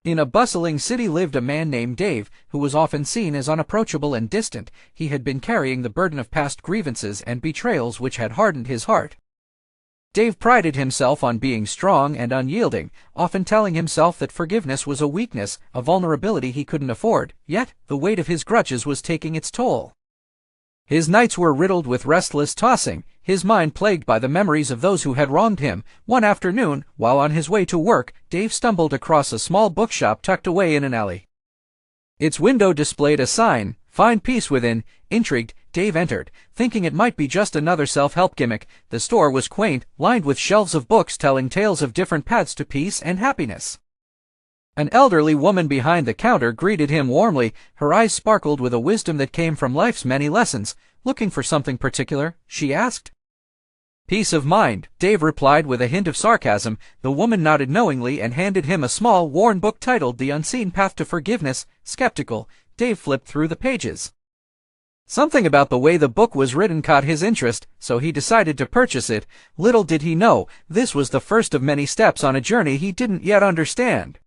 In a bustling city lived a man named Dave, who was often seen as unapproachable and distant. He had been carrying the burden of past grievances and betrayals which had hardened his heart. Dave prided himself on being strong and unyielding, often telling himself that forgiveness was a weakness, a vulnerability he couldn't afford, yet the weight of his grudges was taking its toll. His nights were riddled with restless tossing, his mind plagued by the memories of those who had wronged him. One afternoon, while on his way to work, Dave stumbled across a small bookshop tucked away in an alley. Its window displayed a sign, "Find Peace Within." Intrigued, Dave entered, thinking it might be just another self-help gimmick. The store was quaint, lined with shelves of books telling tales of different paths to peace and happiness. An elderly woman behind the counter greeted him warmly. Her eyes sparkled with a wisdom that came from life's many lessons. "Looking for something particular?" she asked. "Peace of mind," Dave replied with a hint of sarcasm. The woman nodded knowingly and handed him a small, worn book titled The Unseen Path to Forgiveness. Skeptical, Dave flipped through the pages. Something about the way the book was written caught his interest, so he decided to purchase it. Little did he know, this was the first of many steps on a journey he didn't yet understand.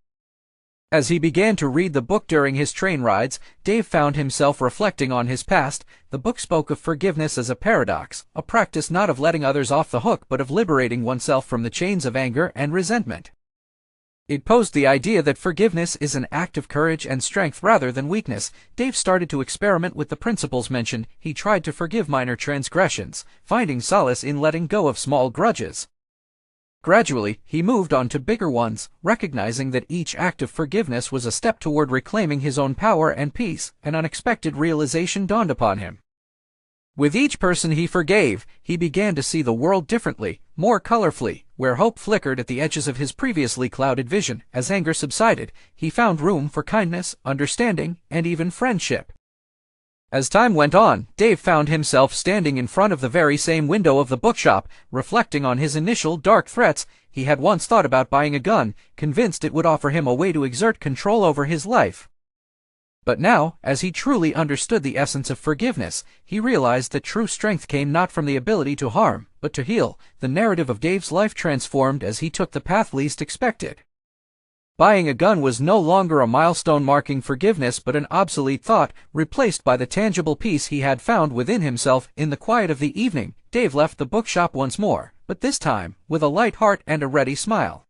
As he began to read the book during his train rides, Dave found himself reflecting on his past. The book spoke of forgiveness as a paradox, a practice not of letting others off the hook but of liberating oneself from the chains of anger and resentment. It posed the idea that forgiveness is an act of courage and strength rather than weakness. Dave started to experiment with the principles mentioned. He tried to forgive minor transgressions, finding solace in letting go of small grudges. Gradually, he moved on to bigger ones, recognizing that each act of forgiveness was a step toward reclaiming his own power and peace. An unexpected realization dawned upon him. With each person he forgave, he began to see the world differently, more colorfully. Where hope flickered at the edges of his previously clouded vision, as anger subsided, he found room for kindness, understanding, and even friendship. As time went on, Dave found himself standing in front of the very same window of the bookshop, reflecting on his initial dark threats. He had once thought about buying a gun, convinced it would offer him a way to exert control over his life. But now, as he truly understood the essence of forgiveness, he realized that true strength came not from the ability to harm, but to heal. The narrative of Dave's life transformed as he took the path least expected. Buying a gun was no longer a milestone marking forgiveness but an obsolete thought, replaced by the tangible peace he had found within himself. In the quiet of the evening, Dave left the bookshop once more, but this time with a light heart and a ready smile.